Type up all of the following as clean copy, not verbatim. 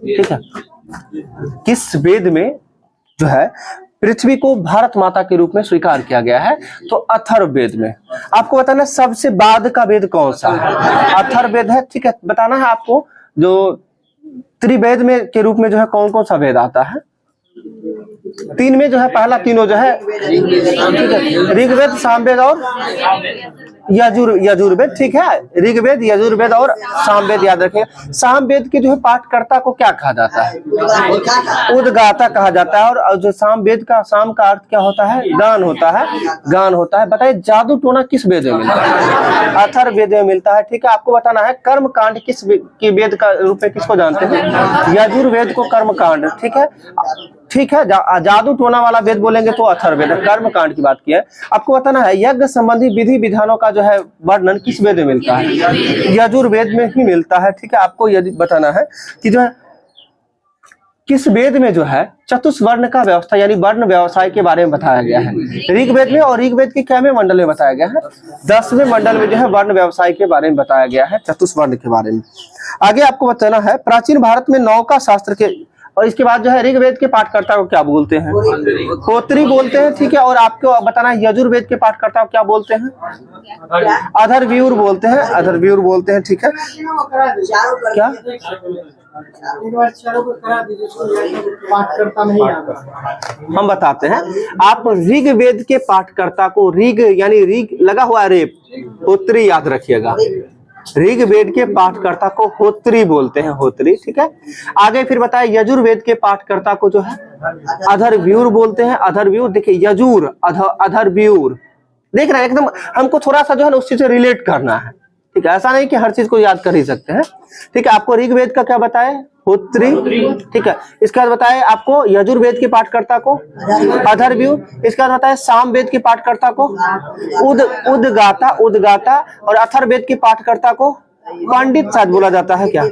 ठीक है। किस वेद में जो है पृथ्वी को भारत माता के रूप में स्वीकार किया गया है? तो अथर्ववेद में। आपको बताना सबसे बाद का वेद कौन सा है? अथर्ववेद है, ठीक है। बताना है आपको जो त्रिवेद में के रूप में जो है कौन कौन सा वेद आता है? तीन में जो है पहला तीनों जो है, ठीक है, ऋग्वेद, सामवेद और यजुर्वेद, ठीक है। ऋग्वेद, यजुर्वेद और सामवेद याद रखिएगा। सामवेद के जो है पाठकर्ता को क्या कहा जाता है? उद्गाता कहा जाता है। और जो सामवेद का, साम का अर्थ क्या होता है? गान होता है, गान होता है। बताइए जादू टोना किस वेद में मिलता है? अथर्ववेद में मिलता है, ठीक है। आपको बताना है कर्म कांड किस वेद का रूप में किसको जानते हैं? यजुर्वेद को कर्म कांड, ठीक है, ठीक है। जादू टोना वाला वेद बोलेंगे तो अथर्ववेद। कर्म कांड की बात की है। आपको बताना है यज्ञ संबंधी विधि विधानों का जो है वर्णन किस वेद में मिलता है? यजुर्वेद में ही मिलता है, ठीक है। आपको यदि बताना है कि जो है किस वेद में जो है चतुष्वर्ण का व्यवस्था यानी वर्ण व्यवसाय के बारे में बताया गया है? ऋग्वेद में। और ऋग्वेद के कैवें मंडल में बताया गया है? 10वें मंडल में जो है वर्ण व्यवसाय के बारे में बताया गया है, चतुष्वर्ण के बारे में। आगे आपको बताना है प्राचीन भारत में नौका शास्त्र के, और इसके बाद जो है ऋग्वेद के पाठकर्ता को क्या बोलते हैं? होत्री बोलते हैं, ठीक है। और आपको बताना है यजुर्वेद के पाठकर्ता को क्या बोलते हैं? अथर्वव्यूर बोलते हैं, अथर्वव्यूर बोलते हैं, ठीक है। क्या हम बताते हैं आप ऋग्वेद के पाठकर्ता को, ऋग यानी ऋग लगा हुआ रेप, होत्री याद रखिएगा। ऋग्वेद के पाठकर्ता को होत्री बोलते हैं, होत्री, ठीक है। आगे फिर बताए यजुर्वेद के पाठकर्ता को जो है अथर्वव्यूर बोलते हैं, अथर्वव्यूर। देखिए यजुर, अथर्वव्यूर, देख रहे हैं एकदम हमको थोड़ा सा जो है ना उस चीज से रिलेट करना है, ठीक है। ऐसा नहीं कि हर चीज को याद कर ही सकते हैं, ठीक है। आपको ऋग्वेद का क्या बताए? होत्री, ठीक है। इसके बाद बताए आपको यजुर्वेद के पाठकर्ता को अथर्वव्यूर। इसके बाद बताए सामवेद के पाठकर्ता को उद्गाता, उद्गाता। और अथर्ववेद के पाठकर्ता को पंडित शायद बोला जाता है, क्या?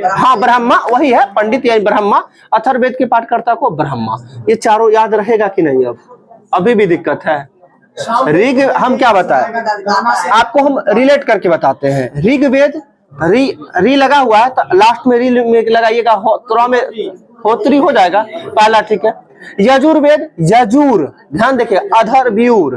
हाँ, ब्रह्मा, वही है पंडित यानी ब्रह्मा। अथर्ववेद के पाठकर्ता को ब्रह्मा। ये चारों याद रहेगा कि नहीं? अब अभी भी दिक्कत है। ऋग हम क्या बताए आपको, हम रिलेट करके बताते हैं। ऋग्वेद री लगा हुआ है तो लास्ट में री में लगाइएगा, त्रा में होत्री हो जाएगा पहला, ठीक है। यजुर्वेद, यजुर, ध्यान देखिए, अथर्वव्यूर,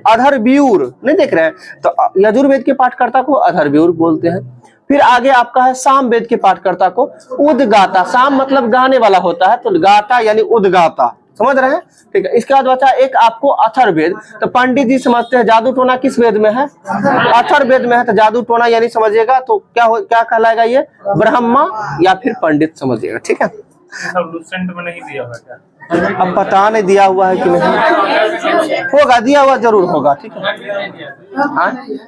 अथर्वव्यूर नहीं देख रहे हैं तो यजुर्वेद के पाठकर्ता को अथर्वव्यूर बोलते हैं। फिर आगे आपका है सामवेद के पाठकर्ता को उद्गाता। साम मतलब गाने वाला होता है, तो गाता यानी उद्गाता, समझ रहे हैं, ठीक है। इसके बाद बचा एक आपको अथर्ववेद। तो पंडित जी समझते हैं जादू टोना किस वेद में है? अथर्ववेद में है। तो जादू टोना यानी समझिएगा तो क्या कहलाएगा? ये ब्रह्मा या फिर पंडित समझिएगा, ठीक है। लूसेंट में नहीं दिया हुआ क्या? अब पता नहीं दिया हुआ है कि नहीं, होगा, दिया हुआ जरूर होगा, ठीक है।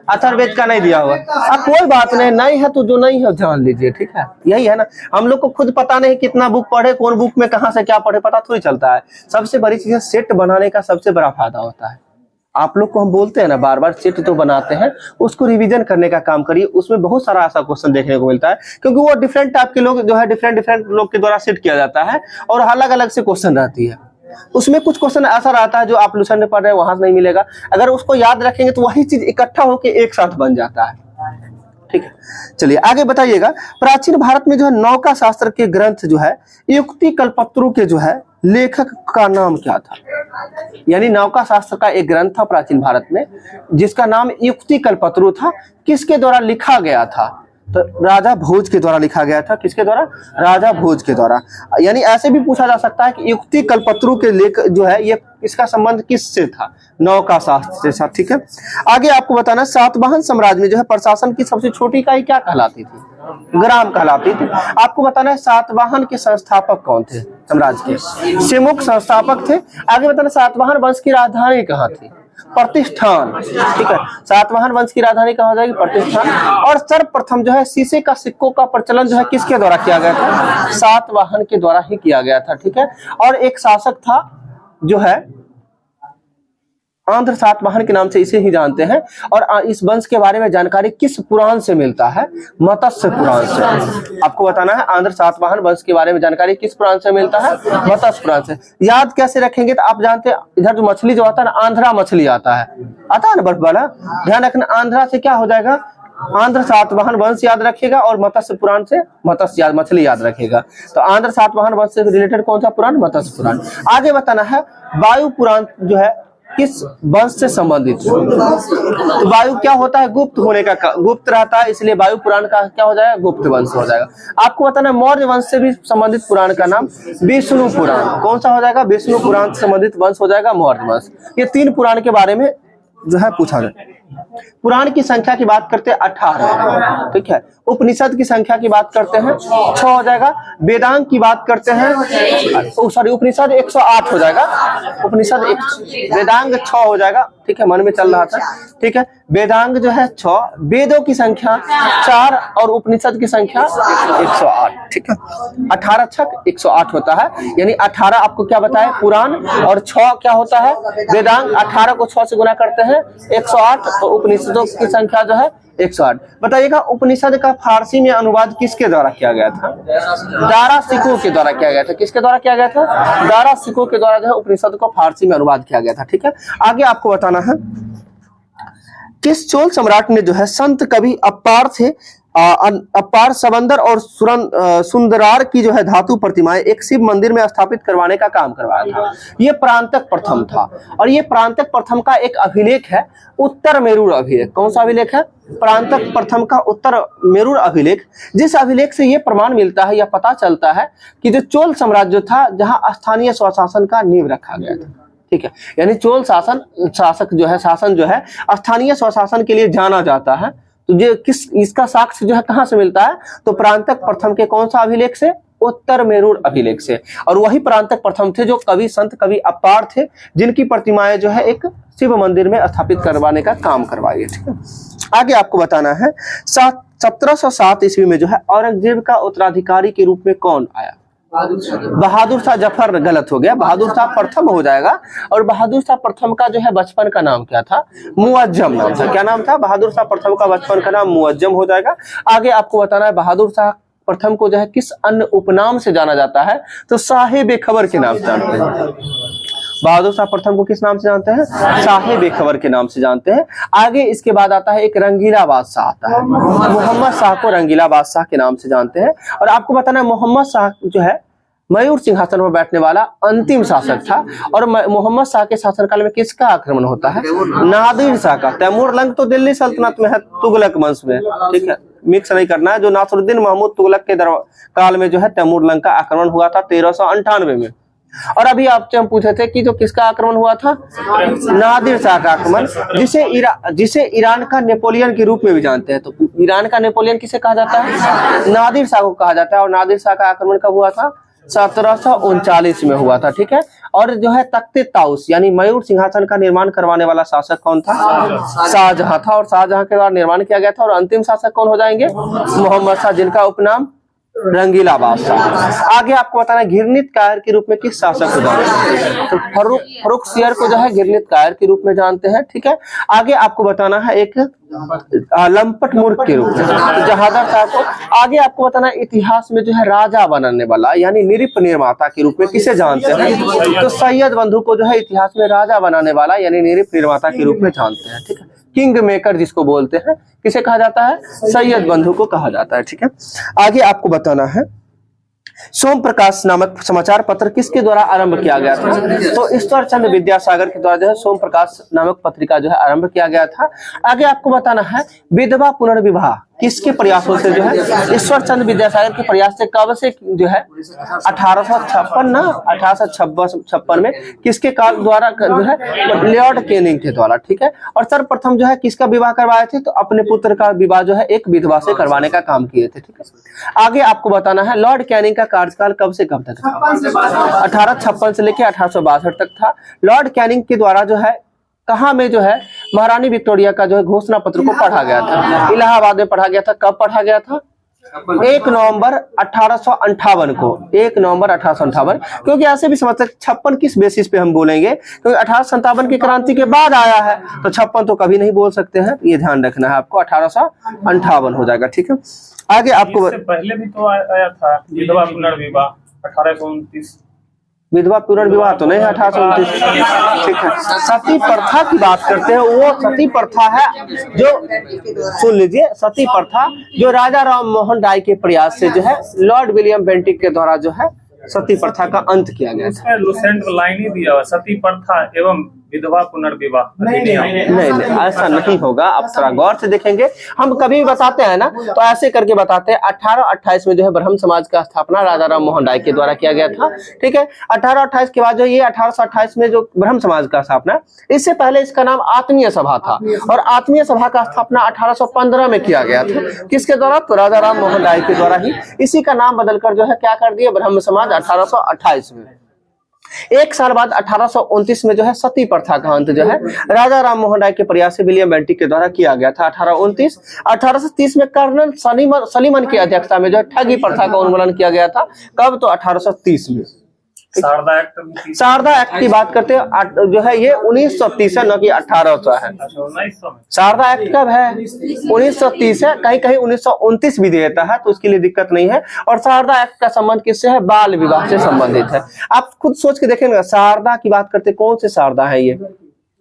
अथर्ववेद का नहीं दिया हुआ, अब कोई बात नहीं, नहीं है तो जो नहीं है ध्यान लीजिए, ठीक है। यही है ना, हम लोग को खुद पता नहीं कितना बुक पढ़े, कौन बुक में कहाँ से क्या पढ़े, पता थोड़ी चलता है। सबसे बड़ी चीज है सेट बनाने का, सबसे बड़ा फायदा होता है। आप लोग को हम बोलते हैं ना बार बार, सेट तो बनाते हैं, उसको रिवीजन करने का काम करिए। उसमें बहुत सारा ऐसा क्वेश्चन देखने को मिलता है, क्योंकि वो डिफरेंट टाइप के लोग जो है डिफरेंट लोग के द्वारा सेट किया जाता है, और अलग अलग से क्वेश्चन रहती है। उसमें कुछ क्वेश्चन ऐसा रहता है जो आप लूसेंट में पढ़ रहे हैं वहां से नहीं मिलेगा। अगर उसको याद रखेंगे तो वही चीज इकट्ठा होकर एक साथ बन जाता है, ठीक है। चलिए आगे बताइएगा। प्राचीन भारत में जो है नौका शास्त्र के ग्रंथ जो है युक्ति कल्पत्रु के जो है लेखक का नाम क्या था? यानी नौका शास्त्र का एक ग्रंथ था प्राचीन भारत में जिसका नाम युक्ति कल्पत्रु था। किसके द्वारा लिखा गया था? तो राजा भोज के द्वारा लिखा गया था। किसके द्वारा? राजा भोज के द्वारा। यानी ऐसे भी पूछा जा सकता है कि युक्ति कल्पत्रु के लेख जो है ये इसका संबंध किससे था? नौका शास्त्र के साथ, ठीक है। आगे आपको बताना सातवाहन साम्राज्य में जो है प्रशासन की सबसे छोटी इकाई क्या कहलाती थी? ग्राम कहलाती थी। आपको बताना है सातवाहन के संस्थापक कौन थे? साम्राज्य के सिमुख संस्थापक थे। आगे बताना सातवाहन वंश की राजधानी कहाँ थी? प्रतिष्ठान, ठीक है। सातवाहन वंश की राजधानी कहाँ हो जाएगी? प्रतिष्ठान। और सर्वप्रथम जो है शीशे का सिक्कों का प्रचलन जो है किसके द्वारा किया गया था? सातवाहन के द्वारा ही किया गया था, ठीक है। और एक शासक था जो है आंध्र सातवाहन के नाम से इसे ही जानते हैं। और इस वंश के बारे में जानकारी किस पुराण से मिलता है? मत्स्य पुराण से। आपको बताना है आंध्र सातवाहन वंश के बारे में जानकारी किस पुराण से मिलता है? मत्स्य पुराण से। याद कैसे रखेंगे? तो आप जानते हैं इधर जो मछली जो आता है ना, आंध्रा मछली आता है ना बर्फ वाला, ध्यान रखना। आंध्रा से क्या हो जाएगा? आंध्र सातवाहन वंश याद रखेगा और मत्स्य पुराण से मत्स्य मछली याद रखेगा। तो आंध्र सातवाहन वंश से रिलेटेड कौन सा पुराण? मत्स्य पुराण। आगे बताना है वायु पुराण जो है किस वंश से संबंधित है? तो वायु क्या होता है? गुप्त होने का, गुप्त रहता है, इसलिए वायु पुराण का क्या हो जाएगा? गुप्त वंश हो जाएगा। आपको बताना है मौर्य वंश से भी संबंधित पुराण का नाम विष्णु पुराण। कौन सा हो जाएगा? विष्णु पुराण से संबंधित वंश हो जाएगा मौर्य वंश। ये 3 पुराण के बारे में जो है पूछा जाए। पुराण की संख्या की बात करते हैं 18, ठीक है। उपनिषद की संख्या की बात करते हैं 6 हो जाएगा। वेदांग की बात करते हैं उपनिषद 108 हो जाएगा। उपनिषद वेदांग 6 हो जाएगा, ठीक है, मन में चल रहा था, ठीक है। वेदांग जो है 6, वेदों की संख्या 4 और उपनिषद की संख्या 108, ठीक है। 18 छक 108 होता है, यानी 18 आपको क्या बताया? पुराण, और 6 क्या होता है? वेदांग। 18 को 6 से गुना करते हैं 108, तो उपनिषदों की संख्या जो है 108। बताइएगा उपनिषद का फारसी में अनुवाद किसके द्वारा किया गया था? दारा सिको के द्वारा किया गया था। किसके द्वारा किया गया था? दारा सिको के द्वारा जो है उपनिषद को फारसी में अनुवाद किया गया था, ठीक है। आगे आपको बताना है किस चोल सम्राट ने जो है संत कवि अपार थे अपार सबंदर और सुंदरार की जो है धातु प्रतिमाएं एक शिव मंदिर में स्थापित करवाने का काम करवाया था? ये प्रांतक प्रथम था, और ये प्रांतक प्रथम का एक अभिलेख है, उत्तर मेरूर अभिलेख। कौन सा अभिलेख है? प्रांतक प्रथम का उत्तर मेरूर अभिलेख, जिस अभिलेख से ये प्रमाण मिलता है या पता चलता है कि जो चोल साम्राज्य था जहां स्थानीय स्वशासन का नींव रखा गया था, ठीक है। यानी चोल शासन जो है स्थानीय स्वशासन के लिए जाना जाता है। तो ये इसका साक्ष्य जो है कहां से मिलता है? तो प्रांतक प्रथम के कौन सा अभिलेख से? उत्तर मेरूर अभिलेख से। और वही प्रांतक प्रथम थे जो संत कवि अपार थे, जिनकी प्रतिमाएं जो है एक शिव मंदिर में स्थापित करवाने का काम करवाई, ठीक है। आगे आपको बताना है 1707 ईस्वी में जो है औरंगजेब का उत्तराधिकारी के रूप में कौन आया? बहादुर शाह जफर। गलत हो गया, बहादुर शाह प्रथम हो जाएगा। और बहादुर शाह प्रथम का जो है बचपन का नाम क्या था? मुअज्जम नाम था। क्या नाम था? बहादुर शाह प्रथम का बचपन का नाम मुअज्जम हो जाएगा। आगे आपको बताना है बहादुर शाह प्रथम को जो है किस अन्य उपनाम से जाना जाता है? तो साहे बेखबर के नाम से जानते हैं। बहादुर शाह प्रथम को किस नाम से जानते हैं? साहे बेखबर के नाम से जानते हैं। आगे इसके बाद आता है एक रंगीला बादशाह आता है। मोहम्मद शाह को रंगीला बादशाह के नाम से जानते हैं। और आपको बताना है मोहम्मद शाह जो है मयूर सिंहासन पर बैठने वाला अंतिम शासक था। और मोहम्मद शाह के शासनकाल में किसका आक्रमण होता है? नादिर शाह का। तैमूरलंग तो दिल्ली सल्तनत में है, तुगलक वंश में, ठीक है, मिक्स नहीं करना है। जो नासरुद्दीन महमूद तुगलक के काल में जो है तैमूरलंग का आक्रमण हुआ था 1398 में। और अभी आपसे हम पूछे थे कि जो किसका आक्रमण हुआ था? नादिर शाह का आक्रमण, जिसे ईरान का नेपोलियन के रूप में भी जानते हैं। तो ईरान का नेपोलियन किसे कहा जाता है? नादिर शाह को कहा जाता है। और नादिर शाह का आक्रमण कब हुआ था? 1739 में हुआ था, ठीक है। और जो है तख्ते ताउस यानी मयूर सिंहासन का निर्माण करवाने वाला शासक कौन था? शाहजहां था। और शाहजहां के द्वारा निर्माण किया गया था। और अंतिम शासक कौन हो जाएंगे? मोहम्मद शाह, जिनका उपनाम रंगीला बादशाह। आगे आपको बताना है घिरनित कायर के रूप में किस शासक को जानते हैं? तो फर्रुखसियर को जो है घिरनित कायर के रूप में जानते हैं, ठीक है। आगे आपको बताना है एक लंपट मूर्ख के रूप में जहादर शाह को। आगे आपको बताना है इतिहास में जो है राजा बनाने वाला यानी निरिप निर्माता के रूप में किसे जानते हैं? तो सैयद बंधु को जो है इतिहास में राजा बनाने वाला यानी निरिप निर्माता के रूप में जानते हैं, ठीक है। किंग मेकर जिसको बोलते हैं, किसे कहा जाता है? सैयद बंधु को कहा जाता है, ठीक है। आगे आपको बताना है सोम प्रकाश नामक समाचार पत्र किसके द्वारा आरंभ किया गया था? तो ईश्वर चंद्र विद्यासागर के द्वारा जो है सोम प्रकाश नामक पत्रिका जो है आरंभ किया गया था। आगे आपको बताना है विधवा पुनर्विवाह किसके प्रयासों से जो है? ईश्वर चंद्र विद्यासागर के प्रयास से। कब से जो है? 1856 में किसके काल द्वारा जो है? लॉर्ड कैनिंग के द्वारा, ठीक है। और सर्वप्रथम जो है किसका विवाह करवाए थे? तो अपने पुत्र का विवाह जो है एक विधवा से करवाने का काम किए थे, ठीक है। आगे आपको बताना है लॉर्ड कैनिंग का कार्यकाल कब से कब तक था? 1856 से लेकर 1862 तक था। लॉर्ड कैनिंग के द्वारा जो है कहाँ में जो है महारानी विक्टोरिया का जो है घोषणा पत्र को पढ़ा गया था? इलाहाबाद में पढ़ा गया था। कब पढ़ा गया था? 1 नवंबर 1858 को। 1 नवंबर 1858। क्योंकि ऐसे भी समझ सकते 56 किस बेसिस पे हम बोलेंगे, क्योंकि 1857 की क्रांति के बाद आया है तो 56 तो कभी नहीं बोल सकते हैं, ये ध्यान रखना है आपको। 1858 हो जाएगा, ठीक है। आगे आपको पहले भी तो आया था विधवा पुनर्विवाह 1829। विधवा पुनर्विवाह तो नहीं है 1829, ठीक है। सती प्रथा की बात करते हैं, वो सती प्रथा है जो, सुन लीजिए, सती प्रथा जो राजा राम मोहन राय के प्रयास से जो है लॉर्ड विलियम बेंटिक के द्वारा जो है सती प्रथा का अंत किया गया था। लुसेंट लाइन ही दिया हुआ, सती प्रथा एवं विधवा पुनर्विवाह। नहीं, ऐसा नहीं होगा। आप थोड़ा गौर से देखेंगे, हम कभी भी बताते हैं ना तो ऐसे करके बताते हैं। 1828 में जो है ब्रह्म समाज का स्थापना राजा राम मोहन राय के द्वारा किया गया था, ठीक है। 1828 के बाद जो ये 1828 में जो ब्रह्म समाज का स्थापना, इससे पहले इसका नाम आत्मीय सभा था, और आत्मीय सभा का स्थापना 1815 में किया गया था। किसके द्वारा? तो राजा राम मोहन राय के द्वारा ही। इसी का नाम बदलकर जो है क्या कर दिया, ब्रह्म समाज 1828 में। एक साल बाद 1829 में जो है सती प्रथा का अंत जो है राजा राम मोहन राय के प्रयास से विलियम बेंटिक के द्वारा किया गया था 1829। 1830 में कर्नल सलीमन की अध्यक्षता में जो है ठगी प्रथा का उन्मूलन किया गया था। कब? तो 1830 में। शारदा एक्ट की बात करते हैं, जो है ये 1930 है, न कि 1800 है। शारदा एक्ट कब है? 1930 है, कहीं कहीं 1929 भी देता है, तो उसके लिए दिक्कत नहीं है। और शारदा एक्ट का संबंध किससे है? बाल विवाह से संबंधित है। आप खुद सोच के देखेंगे, शारदा की बात करते, कौन से शारदा है? ये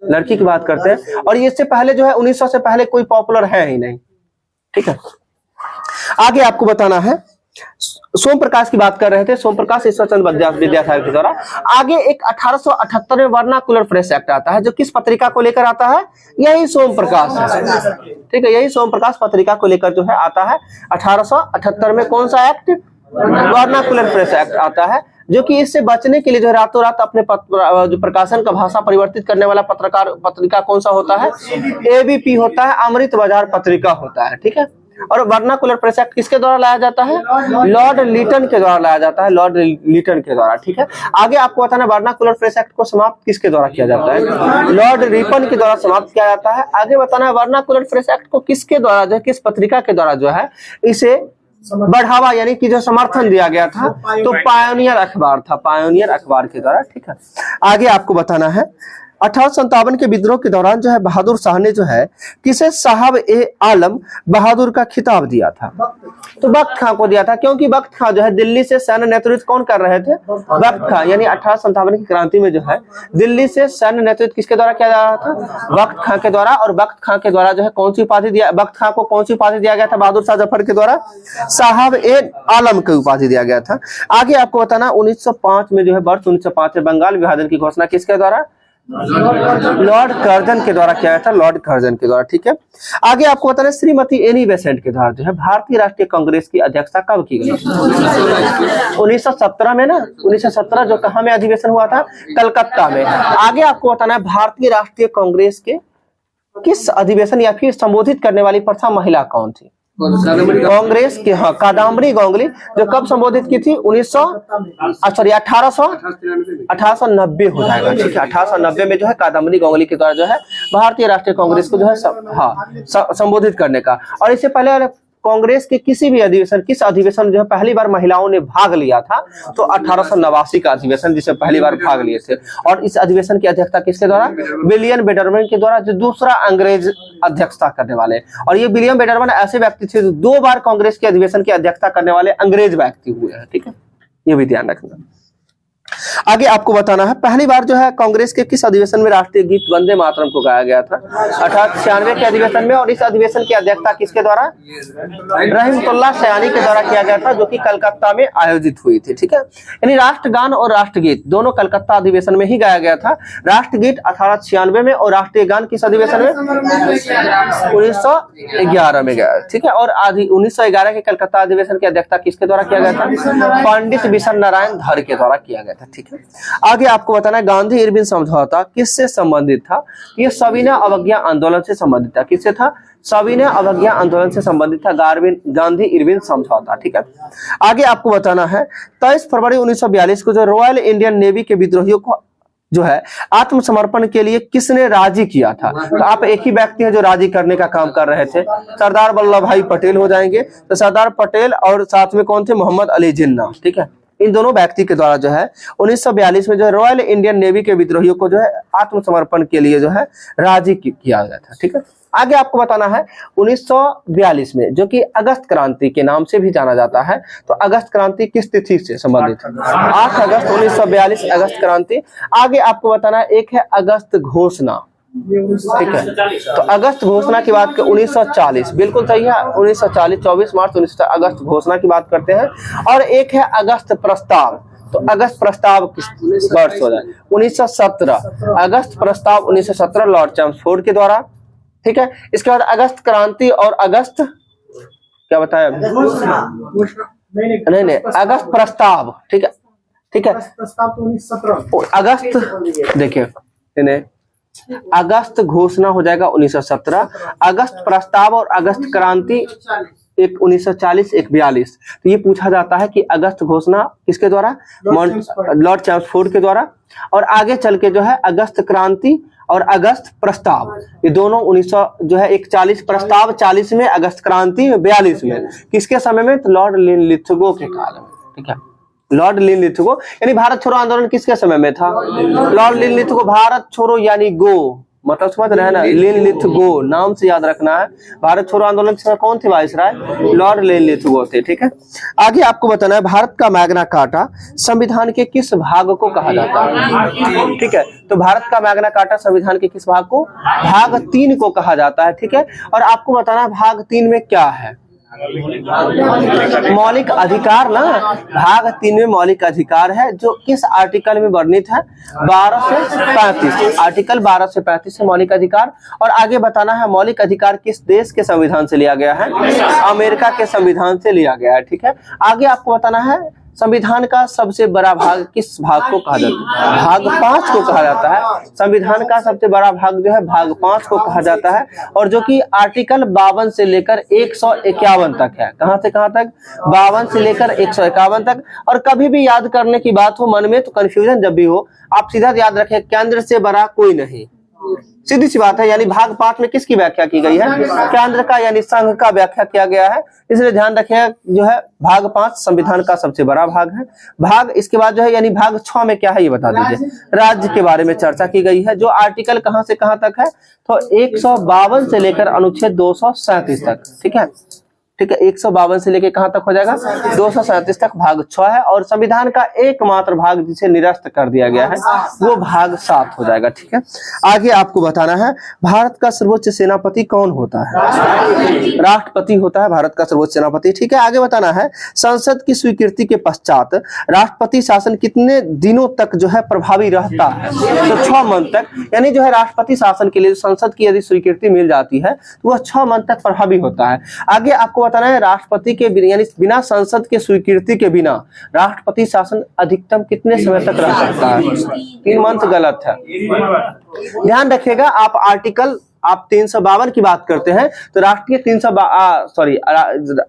लड़की की बात करते हैं, और इससे पहले जो है 1900 से पहले कोई पॉपुलर है ही नहीं, ठीक है। आगे आपको बताना है, सोम प्रकाश की बात कर रहे थे, सोम प्रकाश ईश्वरचंद्र विद्यासागर के द्वारा। आगे एक 1878 में वर्नाकुलर प्रेस एक्ट आता है, जो किस पत्रिका को लेकर आता है? यही सोम प्रकाश है, ठीक है। यही सोम प्रकाश पत्रिका को लेकर जो है आता है 1878 में। कौन सा एक्ट? वर्नाकुलर प्रेस एक्ट आता है, जो कि इससे बचने के लिए जो रातों रात अपने जो प्रकाशन का भाषा परिवर्तित करने वाला पत्रिका कौन सा होता है? एबीपी होता है, अमृत बाजार पत्रिका होता है, ठीक है। और वर्नाकुलर प्रेस एक्ट किसके द्वारा लाया जाता है? लॉर्ड लिटन के द्वारा लाया जाता है, लॉर्ड लिटन के द्वारा, ठीक है। आगे आपको बताना है वर्नाकुलर प्रेस एक्ट को समाप्त किसके द्वारा किया जाता है? लॉर्ड रिपन के द्वारा समाप्त किया जाता है। आगे बताना है वर्नाकुलर प्रेस एक्ट को किसके द्वारा जो है, किस पत्रिका के द्वारा जो है इसे बढ़ावा यानी कि जो समर्थन दिया गया था? तो पायोनियर अखबार था, पायोनियर अखबार के द्वारा, ठीक है। आगे आपको बताना है 1857 के विद्रोह के दौरान जो है बहादुर शाह ने जो है किसे साहब ए आलम बहादुर का खिताब दिया था? तो बख्त खां को दिया था, क्योंकि बख्त खां जो है दिल्ली से सैन्य नेतृत्व कौन कर रहे थे? बख्त खां। यानी 1857 की क्रांति में जो है दिल्ली से सैन्य नेतृत्व किसके द्वारा किया जा रहा था? बख्त खां के द्वारा। और बख्त खां के द्वारा जो है कौन सी उपाधि दिया, बख्त खां को कौन सी उपाधि दिया गया था बहादुर शाह जफर के द्वारा? साहब ए आलम की उपाधि दिया गया था। आगे आपको बताना 1905 में जो है वर्ष 1905 में बंगाल विभाजन की घोषणा किसके द्वारा? लॉर्ड कर्जन के द्वारा किया गया था, लॉर्ड कर्जन के द्वारा, ठीक है। आगे आपको बताना श्रीमती एनी बेसेंट के द्वारा जो है भारतीय राष्ट्रीय कांग्रेस की अध्यक्षता कब की गई? 1917 में ना, 1917 जो कहाँ में अधिवेशन हुआ था? कलकत्ता में। आगे आपको बताना है भारतीय राष्ट्रीय कांग्रेस के किस अधिवेशन या फिर संबोधित करने वाली प्रथम महिला कौन थी? कांग्रेस के, हाँ, कादम्बरी गांगुली, जो कब संबोधित की थी? 1890 हो जाएगा, ठीक है। 1890 में जो है कादम्बरी गांगुली के द्वारा जो है भारतीय राष्ट्रीय कांग्रेस को जो है संबोधित करने का। और इससे पहले कांग्रेस के किसी भी अधिवेशन, किस अधिवेशन जो है पहली बार महिलाओं ने भाग लिया था? तो 1889 का अधिवेशन, जिसमें पहली बार भाग लिए थे। और इस अधिवेशन की अध्यक्षता किसके द्वारा? विलियम बेडरमैन के द्वारा, जो दूसरा अंग्रेज अध्यक्षता करने वाले। और ये विलियम बेडरमैन ऐसे व्यक्ति थे जो 2 बार कांग्रेस के अधिवेशन की अध्यक्षता करने वाले अंग्रेज व्यक्ति हुए हैं, ठीक है। ये भी ध्यान रखना। आगे आपको बताना है पहली बार जो है कांग्रेस के किस अधिवेशन में राष्ट्रीय गीत वंदे मातरम को गाया गया था? 1896 के अधिवेशन में। और इस अधिवेशन की अध्यक्षता किसके द्वारा? रहमतुल्लाह सयानी के द्वारा किया गया था, जो कि कलकत्ता में आयोजित हुई थी, ठीक है। यानी राष्ट्रगान और राष्ट्रगीत दोनों कलकत्ता अधिवेशन में ही गाया गया था। राष्ट्रगीत 1896 में और राष्ट्रीय गान किस अधिवेशन में? 1911 में गया, ठीक है। और 1911 के कलकत्ता अधिवेशन की अध्यक्षता किसके द्वारा किया गया था? पंडित बिशन नारायण धर के द्वारा किया गया था, ठीक है। आगे आपको बताना है गांधी इरविन समझौता किससे संबंधित था? ये सविनय अवज्ञा आंदोलन से संबंधित था। किससे था? सविनय अवज्ञा आंदोलन से संबंधित था गांधी इरविन समझौता, ठीक है। आगे आपको बताना है 23 फरवरी 1942 को जो रॉयल इंडियन नेवी के विद्रोहियों को जो है आत्मसमर्पण के लिए किसने राजी किया था? तो आप एक ही व्यक्ति है जो राजी करने का काम कर रहे थे, सरदार वल्लभ भाई पटेल हो जाएंगे। तो सरदार पटेल और साथ में कौन थे? मोहम्मद अली जिन्ना, ठीक है। इन दोनों व्यक्ति के द्वारा जो है 1942 में जो है रॉयल इंडियन नेवी के विद्रोहियों को जो है आत्मसमर्पण के लिए जो है राजी किया गया था, ठीक है। आगे आपको बताना है 1942 में, जो कि अगस्त क्रांति के नाम से भी जाना जाता है। तो अगस्त क्रांति किस तिथि से संबंधित है? 8 अगस्त 1942 अगस्त क्रांति। आगे आपको बताना है, एक है अगस्त घोषणा, ठीक है। तो अगस्त घोषणा की बात 1940, बिल्कुल सही है, 1940 24 मार्च 1940 अगस्त घोषणा की बात करते हैं। और एक है अगस्त प्रस्ताव। तो अगस्त प्रस्ताव किस वर्ष हो जाए? 1917 अगस्त प्रस्ताव 1917 लॉर्ड चैम्सफोर्ड के द्वारा, ठीक है। इसके बाद अगस्त क्रांति और अगस्त क्या बताया? नहीं अगस्त प्रस्ताव, ठीक है ठीक है। अगस्त देखिए, अगस्त घोषणा हो जाएगा 1917, अगस्त प्रस्ताव और अगस्त क्रांति एक 1940 एक 42। तो ये पूछा जाता है कि अगस्त घोषणा किसके द्वारा? लॉर्ड चैम्सफोर्ड के द्वारा। और आगे चल के जो है अगस्त क्रांति और अगस्त प्रस्ताव, ये दोनों 1900 जो है एक 40 प्रस्ताव 40 में, अगस्त क्रांति 42 में। किसके समय में? तो लॉर्ड लिनलिथगो के काल में, ठीक है। लॉर्ड लिनलिथगो यानी भारत छोड़ो आंदोलन किसके समय में था? लॉर्ड लिनलिथगो, भारत छोड़ो यानी गो, मतलब समझ रहे हैं ना, लिनलिथगो नाम से याद रखना है। भारत छोड़ो आंदोलन के समय कौन थे वाइसराय? लॉर्ड लिनलिथगो थे, ठीक है। आगे आपको बताना है, भारत का मैग्ना कार्टा संविधान के किस भाग को कहा जाता है? ठीक है, तो भारत का मैग्ना कार्टा संविधान के किस भाग को? भाग 3 को कहा जाता है, ठीक है। और आपको बताना है भाग 3 में क्या है? मौलिक अधिकार ना, भाग 3 में मौलिक अधिकार है, जो किस आर्टिकल में वर्णित है? 12 से 35, आर्टिकल 12 से 35 से मौलिक अधिकार। और आगे बताना है मौलिक अधिकार किस देश के संविधान से लिया गया है? अमेरिका के संविधान से लिया गया है, ठीक है। आगे आपको बताना है संविधान का सबसे बड़ा भाग किस भाग को कहा जाता है? भाग 5 को कहा जाता है। संविधान का सबसे बड़ा भाग जो है भाग 5 को कहा जाता है, और जो कि आर्टिकल 52 से लेकर 151 तक है। कहां से कहां तक? 52 से लेकर 151 तक। और कभी भी याद करने की बात हो मन में, तो कंफ्यूजन जब भी हो, आप सीधा याद रखें, केंद्र से बड़ा कोई नहीं, सीधी सी बात है। यानी भाग 5 में किसकी व्याख्या की गई है? केंद्र का यानी संघ का व्याख्या किया गया है। इसलिए ध्यान रखें, जो है भाग 5 संविधान का सबसे बड़ा भाग है। भाग इसके बाद जो है यानी भाग 6 में क्या है ये बता दीजिए। राज्य के बारे में चर्चा की गई है, जो आर्टिकल कहां से कहां तक है? तो 152 से लेकर अनुच्छेद 237 तक, ठीक है ठीक है। 152 से लेकर कहां तक हो जाएगा? 237 तक भाग 6 है। और संविधान का एकमात्र भाग जिसे निरस्त कर दिया गया है वो भाग 7 हो जाएगा, ठीक है। आगे आपको बताना है भारत का सर्वोच्च सेनापति कौन होता है? राष्ट्रपति होता है भारत का सर्वोच्च सेनापति, ठीक है। आगे बताना है संसद की स्वीकृति के पश्चात राष्ट्रपति शासन कितने दिनों तक जो है प्रभावी रहता है? तो 6 मंथ तक, यानी जो है राष्ट्रपति शासन के लिए संसद की यदि स्वीकृति मिल जाती है तो वह 6 मंथ तक प्रभावी होता है। आगे आपको बताना है राष्ट्रपति के यानी बिना संसद के स्वीकृति के बिना राष्ट्रपति शासन अधिकतम कितने समय तक रह सकता है? 3 मंथ गलत है, ध्यान रखिएगा। आप 352 की बात करते हैं तो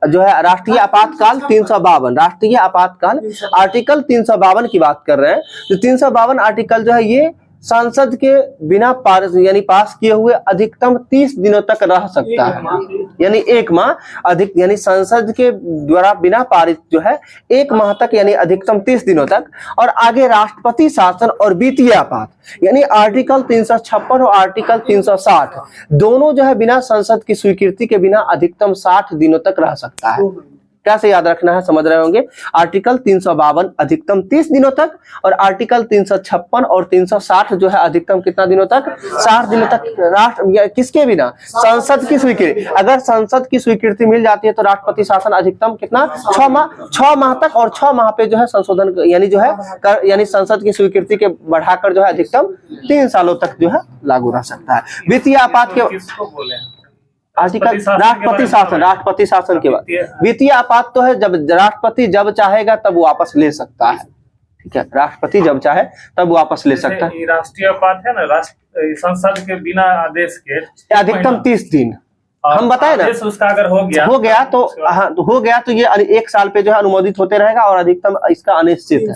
जो है राष्ट्रीय आपातकाल 352, राष्ट्रीय आपातकाल आर्टिकल 352 की बात कर रहे हैं। तो 352 आर्टिकल जो है ये संसद के बिना यानी पास किए हुए अधिकतम 30 दिनों तक रह सकता है, यानी 1 माह अधिक, यानी संसद के द्वारा बिना पारित जो है 1 माह तक, यानी अधिकतम 30 दिनों तक। और आगे राष्ट्रपति शासन और वित्तीय आपात यानी आर्टिकल 356 और आर्टिकल 360 दोनों जो है बिना संसद की स्वीकृति के बिना अधिकतम 60 दिनों तक रह सकता है। कैसे याद रखना है समझ रहे होंगे। आर्टिकल 352 अधिकतम 30 दिनों तक, और आर्टिकल 356 और 360 जो है अधिकतम कितना दिनों तक? 60 दिनों तक। राष्ट्र किसके बिना? संसद की स्वीकृति। अगर संसद की स्वीकृति मिल जाती है तो राष्ट्रपति शासन अधिकतम कितना? 6 माह तक। और 6 माह पे जो है संशोधन यानी जो है यानी संसद की स्वीकृति के बढ़ाकर जो है अधिकतम 3 सालों तक जो है लागू रह सकता है। वित्तीय आपात के आर्टिकल राष्ट्रपति शासन के बाद वित्तीय आपात तो है जब राष्ट्रपति जब चाहेगा तब वापस ले सकता है, ठीक है। राष्ट्रपति जब चाहे तब वापस ले सकता है। राष्ट्रीय आपात है ना, संसद के बिना आदेश के अधिकतम 30 दिन हम बताए ना। उसका अगर हो गया तो हो गया तो ये 1 साल पे जो है अनुमोदित होते रहेगा, और अधिकतम इसका अनिश्चित है।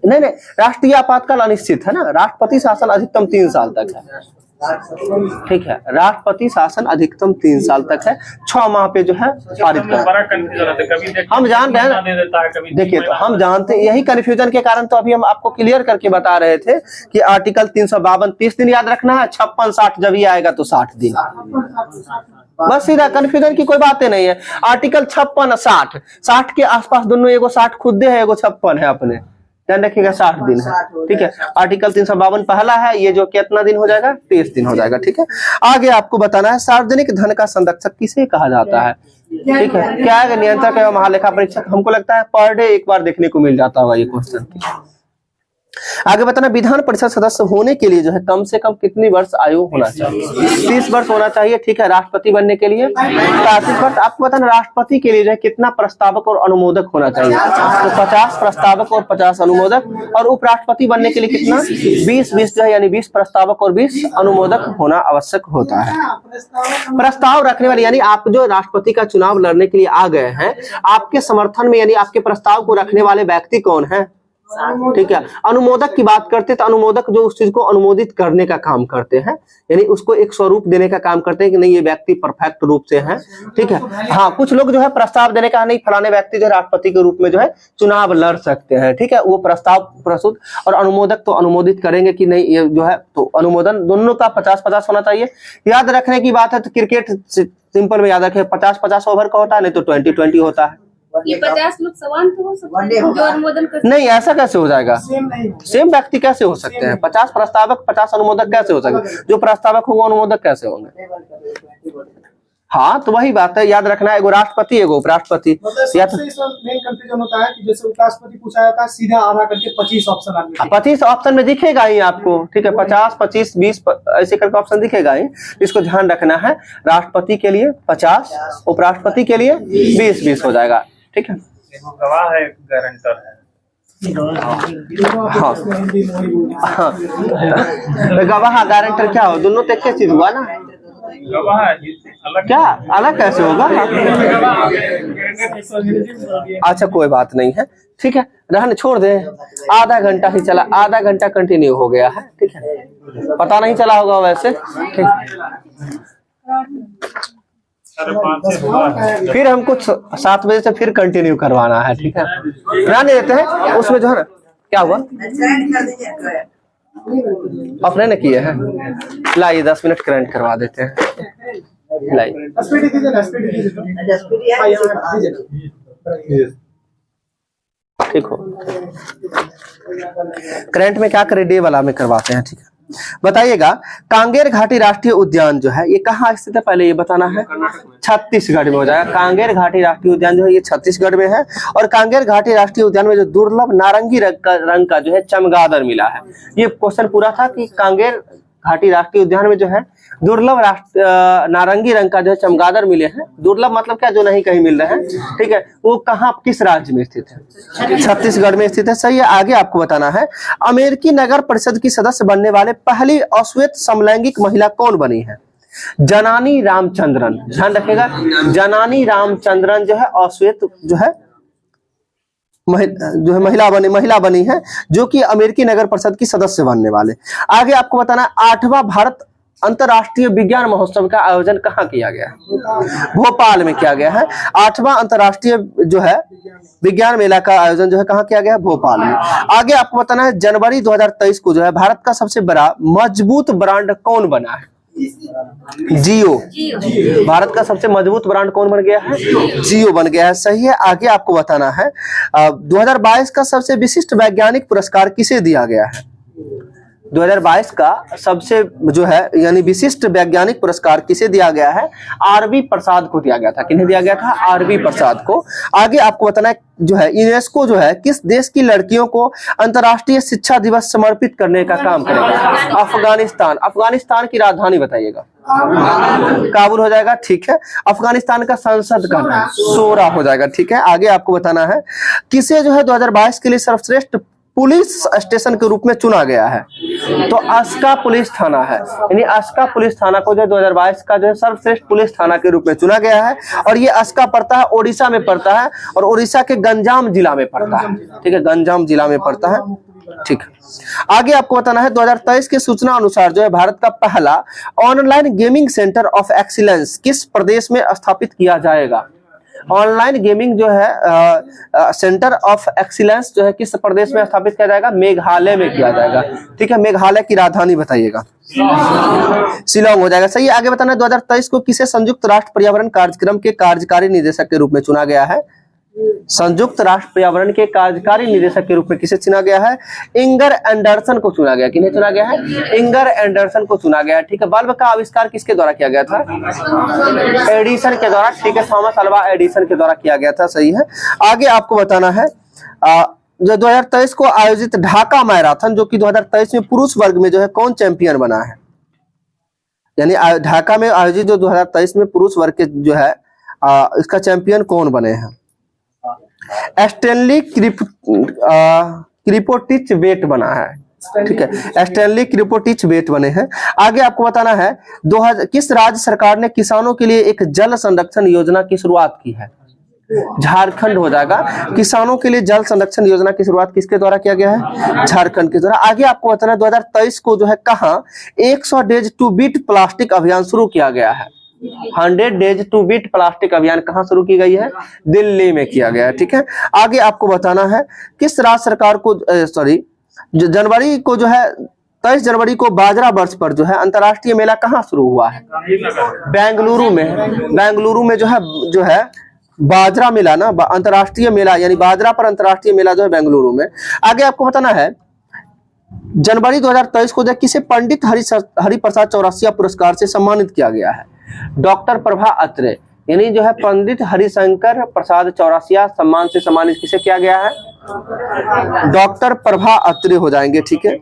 नहीं राष्ट्रीय आपातकाल अनिश्चित है ना, राष्ट्रपति शासन अधिकतम 3 साल तक है। ठीक है। राष्ट्रपति शासन अधिकतम 3 साल तक है, 6 माह पे जो है पारित कर। बड़ा कंफ्यूजन होता है, कभी हम जान रहे हैं दे देता है, कभी देखिए, तो हम जानते हैं, यही कंफ्यूजन के कारण तो अभी हम आपको क्लियर करके बता रहे थे कि आर्टिकल 352 30 दिन याद रखना है, 56-60 जब ये आएगा तो 60 दिन, बस सीधा, कंफ्यूजन की कोई बातें नहीं है। आर्टिकल 56-60 60 के आसपास दोनों, एगो 60 खुद है, एगो 56 है, अपने ध्यान रखिएगा, 60 दिन है, ठीक है। आर्टिकल 352 पहला है, ये जो कितना दिन हो जाएगा, 30 दिन हो जाएगा, ठीक है। आगे आपको बताना है सार्वजनिक धन का संरक्षक किसे कहा जाता है, ठीक है। क्या है, नियंत्रक एवं महालेखा परीक्षक। हमको लगता है पर डे एक बार देखने को मिल जाता होगा ये क्वेश्चन। आगे बताना, विधान परिषद सदस्य होने के लिए जो है कम से कम कितनी वर्ष आयु होना चाहिए, 30 वर्ष होना चाहिए, ठीक है। राष्ट्रपति बनने के लिए 35 वर्ष। आपको बताना राष्ट्रपति के लिए जो है कितना प्रस्तावक और अनुमोदक होना चाहिए, तो 50 प्रस्तावक और 50 अनुमोदक। और उपराष्ट्रपति बनने के लिए कितना, 20 जो है, यानी 20 प्रस्तावक और 20 अनुमोदक होना आवश्यक होता है। प्रस्ताव रखने वाले, यानी आप जो राष्ट्रपति का चुनाव लड़ने के लिए आ गए हैं, आपके समर्थन में यानी आपके प्रस्ताव को रखने वाले व्यक्ति कौन है, ठीक है। अनुमोदक की बात करते तो अनुमोदक जो उस चीज को अनुमोदित करने का काम करते हैं, यानी उसको एक स्वरूप देने का काम करते हैं कि नहीं ये व्यक्ति परफेक्ट रूप से है, ठीक है। हाँ, कुछ लोग जो है प्रस्ताव देने का, नहीं फलाने व्यक्ति जो है राष्ट्रपति के रूप में जो है चुनाव लड़ सकते हैं, ठीक है, वो प्रस्ताव प्रस्तुत। और अनुमोदक तो अनुमोदित करेंगे कि नहीं, ये जो है तो अनुमोदन दोनों का 50-50 होना चाहिए। याद रखने की बात है तो क्रिकेट सिंपल में याद रखें, 50-50 ओवर का होता है, नहीं तो 20-20 होता है। ये 50 लोग समान तो हो सकते हैं जो अनुमोदन कर, नहीं, ऐसा कैसे हो जाएगा, सेम व्यक्ति कैसे हो सकते हैं, 50 प्रस्तावक 50 अनुमोदक कैसे हो सकते, जो प्रस्तावक होगा अनुमोदक कैसे होंगे। हाँ, तो वही बात है, याद रखना है, एगो राष्ट्रपति एगो उपराष्ट्रपति। या तो मेन कंफ्यूजन होता है कि जैसे उपराष्ट्रपति पूछा जाता है सीधा आधा करके 25 ऑप्शन आते हैं, 25 ऑप्शन में दिखेगा ही आपको, ठीक है, 50, 25, 20 ऐसे करके ऑप्शन दिखेगा ही। इसको ध्यान रखना है, राष्ट्रपति के लिए 50, उपराष्ट्रपति के लिए 20-20 हो जाएगा, ठीक है। गवाह है, गारंटर है। हाँ, गवाह गारंटर क्या हो, दोनों तो एक चीज हुआ ना, गवाह अलग, क्या अलग कैसे होगा। अच्छा, कोई बात नहीं है, ठीक है, रहने छोड़ दे। आधा घंटा ही चला, आधा घंटा कंटिन्यू हो गया है, ठीक है, पता नहीं चला होगा वैसे, ठीक। फिर हमको 7 बजे से फिर कंटिन्यू करवाना है, ठीक है, रहने देते हैं। उसमें जो है ना, क्या हुआ, अपने ने किए हैं, लाइए 10 मिनट करंट करवा देते हैं, लाइए। ठीक हो, करंट में क्या करें, डे वाला में करवाते हैं, ठीक है। बताइएगा, कांगेर घाटी राष्ट्रीय उद्यान जो है ये कहाँ स्थित है, पहले ये बताना है। छत्तीसगढ़ में हो जाएगा। कांगेर घाटी राष्ट्रीय उद्यान जो है ये छत्तीसगढ़ में है। और कांगेर घाटी राष्ट्रीय उद्यान में जो दुर्लभ नारंगी रंग का जो है चमगादड़ मिला है, ये क्वेश्चन पूरा था कि कांगेर घाटी राष्ट्रीय उद्यान में जो है दुर्लभ नारंगी रंग का जो है चमगादड़ मिले हैं। दुर्लभ मतलब क्या, जो नहीं कहीं मिल रहे हैं, ठीक है। वो कहाँ, किस राज्य में स्थित है, छत्तीसगढ़ में स्थित है, सही है। आगे आपको बताना है, अमेरिकी नगर परिषद की सदस्य बनने वाले पहली अश्वेत समलैंगिक महिला कौन बनी है, जनानी रामचंद्रन। ध्यान रखेगा, जनानी रामचंद्रन जो है अश्वेत जो है महिला बनी है, जो कि अमेरिकी नगर परिषद की सदस्य बनने वाले। आगे आपको बताना, 8वां भारत अंतर्राष्ट्रीय विज्ञान महोत्सव का आयोजन कहाँ किया गया है, भोपाल में किया गया है। 8वां अंतर्राष्ट्रीय जो है विज्ञान मेला का आयोजन जो है कहाँ किया गया है, भोपाल में। आगे आपको बताना है, जनवरी 2023 को जो है भारत का सबसे बड़ा मजबूत ब्रांड कौन बना है, जियो। भारत का सबसे मजबूत ब्रांड कौन बन गया है, जियो बन गया है, सही है। आगे आपको बताना है, 2022 का सबसे विशिष्ट वैज्ञानिक पुरस्कार किसे दिया गया है, 2022 का सबसे जो है यानी विशिष्ट वैज्ञानिक पुरस्कार किसे दिया गया है, आरबी प्रसाद को दिया गया था। किन्हें दिया गया था, आरबी प्रसाद को। आगे आपको बताना है, जो है यूनेस्को जो है किस देश की लड़कियों को अंतर्राष्ट्रीय शिक्षा दिवस समर्पित करने का काम करेगा, अफगानिस्तान। अफगानिस्तान की राजधानी बताइएगा, काबुल हो जाएगा, ठीक है। अफगानिस्तान का संसद का नाम सोरा हो जाएगा, ठीक है। आगे आपको बताना है, किसे जो है 2022 के लिए सर्वश्रेष्ठ पुलिस स्टेशन के रूप में चुना गया है, तो अस्का पुलिस थाना है, यानी अस्का पुलिस थाना को जो 2022 का जो है सर्वश्रेष्ठ पुलिस थाना के रूप में चुना गया है। और ये अस्का पड़ता है, ओडिशा में पड़ता है, और ओडिशा के गंजाम जिला में पड़ता है, ठीक है, गंजाम जिला में पड़ता है। ठीक है। आगे आपको बताना है 2023 के सूचना अनुसार जो है भारत का पहला online gaming centre of excellence किस प्रदेश में स्थापित किया जाएगा। ऑनलाइन गेमिंग जो है सेंटर ऑफ एक्सीलेंस जो है किस प्रदेश में स्थापित किया जाएगा। मेघालय में किया जाएगा। ठीक है, मेघालय की राजधानी बताइएगा। शिलांग हो जाएगा। सही है। आगे बताना है 2023 को किसे संयुक्त राष्ट्र पर्यावरण कार्यक्रम के कार्यकारी निदेशक के रूप में चुना गया है। संयुक्त राष्ट्र पर्यावरण के कार्यकारी निदेशक के रूप में किसे चुना गया है। इंगर एंडरसन को चुना गया। किन्हें चुना गया है। इंगर एंडरसन को चुना गया है। ठीक है। बल्ब का आविष्कार किसके द्वारा किया गया था। एडिसन के द्वारा। ठीक है, थॉमस अल्वा एडिसन के द्वारा किया गया था। सही है। आगे आपको बताना है जो 2023 को आयोजित ढाका मैराथन जो कि 2023 में पुरुष वर्ग में जो है कौन चैंपियन बना है। यानी ढाका में आयोजित जो 2023 में पुरुष वर्ग के जो है इसका चैंपियन कौन बने हैं। स्टैनली क्रिपोटिच वेट बना है। ठीक है, स्टैनली क्रिपोटिच वेट बने हैं। आगे आपको बताना है किस राज्य सरकार ने किसानों के लिए एक जल संरक्षण योजना की शुरुआत की है। झारखंड हो जाएगा। किसानों के लिए जल संरक्षण योजना की शुरुआत किसके द्वारा किया गया है। झारखंड के द्वारा। आगे आपको बताना है 2023 को जो है कहाँ 100 डेज टू बीट प्लास्टिक अभियान शुरू किया गया है। 100 डेज टू बीट प्लास्टिक अभियान कहां शुरू की गई है। दिल्ली में किया गया है। ठीक है। आगे आपको बताना है किस राज्य सरकार को जनवरी को जो है 23 जनवरी को बाजरा वर्ष पर जो है अंतर्राष्ट्रीय मेला कहां शुरू हुआ है। बेंगलुरु में। बेंगलुरु में जो है बाजरा मेला ना अंतर्राष्ट्रीय मेला यानी बाजरा पर अंतर्राष्ट्रीय मेला जो है बेंगलुरु में। आगे आपको बताना है जनवरी 2023 को जो किसे पंडित हरिप्रसाद चौरसिया पुरस्कार से सम्मानित किया गया है। डॉक्टर प्रभा अत्रे यानी जो है पंडित हरिशंकर प्रसाद चौरसिया सम्मान से सम्मानित किसे किया गया है। डॉक्टर प्रभा अत्रे हो जाएंगे। ठीक है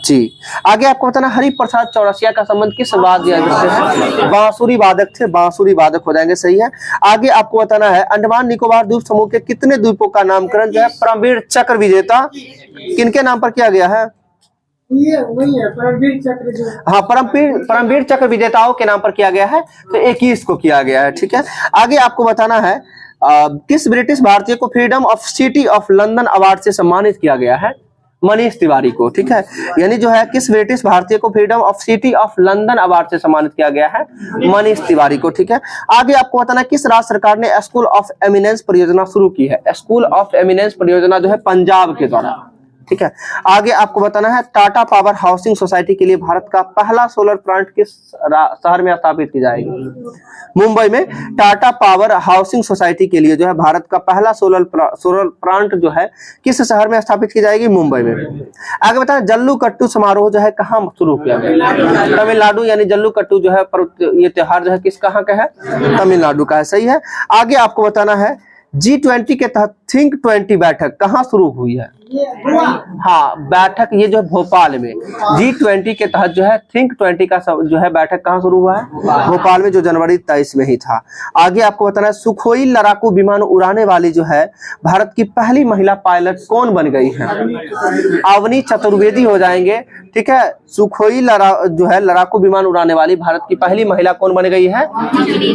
जी। आगे आपको बताना हरिप्रसाद चौरसिया का संबंध किस वाद्य यंत्र से है। बांसुरी वादक थे। बांसुरी वादक हो जाएंगे। सही है। आगे आपको बताना है अंडमान निकोबार द्वीप समूह के कितने द्वीपों का नामकरण जो है परमवीर चक्र विजेता किनके नाम पर किया गया है। ये वही है परमवीर चक्र जो। हाँ, परमवीर चक्र विजेताओं के नाम पर किया गया है। तो 21 को किया गया है। ठीक है। आगे आपको बताना है किस ब्रिटिश भारतीय को freedom of city of London award से सम्मानित किया गया है। मनीष तिवारी को। ठीक है। यानी जो है किस ब्रिटिश भारतीय को freedom of city of London award से सम्मानित किया गया है। मनीष तिवारी को। ठीक है। आगे आपको बताना है किस राज्य सरकार ने स्कूल ऑफ एमिनेंस परियोजना शुरू की है। स्कूल ऑफ एमिनेंस परियोजना जो है पंजाब के द्वारा। ठीक है। आगे आपको बताना है टाटा पावर हाउसिंग सोसाइटी के लिए भारत का पहला सोलर प्लांट किस शहर में स्थापित की जाएगी। मुंबई में टाटा पावर हाउसिंग सोसाइटी के लिए जो है भारत का पहला सोलर प्लांट जो है किस शहर में स्थापित की जाएगी। मुंबई में। आगे बताना जल्लीकट्टू समारोह जो है कहाँ शुरू किया गया। तमिलनाडु यानी जल्लीकट्टू जो है ये त्योहार जो है किस कहाँ का है। तमिलनाडु का है। सही है। आगे आपको बताना है G20 के तहत थिंक 20 बैठक कहाँ शुरू हुई है। हाँ, बैठक ये जो है भोपाल में G20 के तहत जो है थिंक 20 का जो है बैठक कहाँ शुरू हुआ है। भोपाल में जो जनवरी 23 में ही था। आगे आपको बताना है सुखोई लड़ाकू विमान उड़ाने वाली जो है भारत की पहली महिला पायलट कौन बन गई है। अवनी चतुर्वेदी हो जाएंगे। ठीक है। सुखोई जो है लड़ाकू विमान उड़ाने वाली भारत की पहली महिला कौन बन गई है।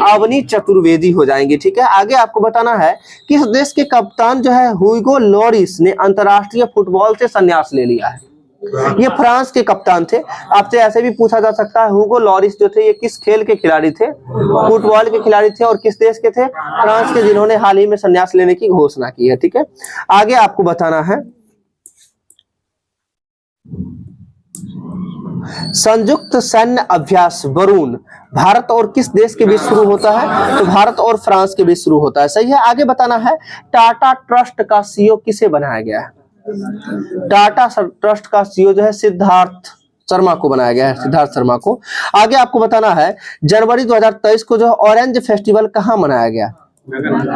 अवनी चतुर्वेदी हो जाएंगे। ठीक है। आगे आपको बताना है किस देश के कप्तान जो है हुगो लॉरिस ने अंतरराष्ट्रीय फुटबॉल से संन्यास ले लिया है। ये फ्रांस के कप्तान थे। आपसे ऐसे भी पूछा जा सकता है हुगो लॉरिस जो थे ये किस खेल के खिलाड़ी थे। फुटबॉल के खिलाड़ी थे और किस देश के थे। फ्रांस के, जिन्होंने हाल ही में संन्यास लेने की घोषणा की है। ठीक है। आगे आपको बताना है संयुक्त सैन्य अभ्यास वरुण भारत और किस देश के बीच शुरू होता है। तो भारत और फ्रांस के बीच शुरू होता है। सही है। आगे बताना है टाटा ट्रस्ट का सीईओ किसे बनाया गया है। टाटा ट्रस्ट का सीईओ जो है सिद्धार्थ शर्मा को बनाया गया है। सिद्धार्थ शर्मा को। आगे आपको बताना है जनवरी 2023 को जो है ऑरेंज फेस्टिवल कहाँ मनाया गया।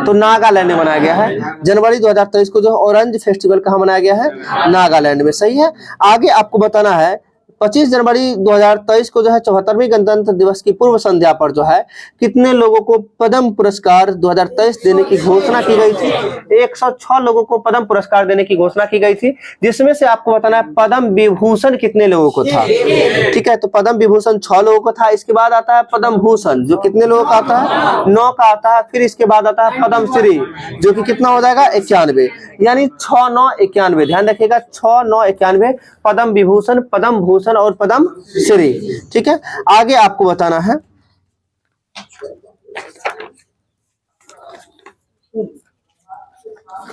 तो नागालैंड में मनाया गया है। जनवरी 2023 को जो ऑरेंज फेस्टिवल कहाँ मनाया गया है। नागालैंड में। सही है। आगे आपको बताना है 25 जनवरी 2023 को जो है 74वीं गणतंत्र दिवस की पूर्व संध्या पर जो है कितने लोगों को पद्म पुरस्कार 2023 देने की घोषणा की गई थी? 106 लोगों को पद्म पुरस्कार देने की घोषणा की गई थी, जिसमें से आपको बताना है पद्म विभूषण कितने लोगों को था। ठीक है, तो पद्म विभूषण 6 लोगों को था। इसके बाद आता है पद्म भूषण, जो कितने लोगों का आता है? 9 का आता है। फिर इसके बाद आता है पद्म श्री, जो कि कितना हो जाएगा? 91, यानी 6 9 91। ध्यान रखिएगा, 6 9 91 पद्म विभूषण, पद्म भूषण और पद्म श्री। ठीक है, आगे आपको बताना है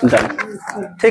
ठीक।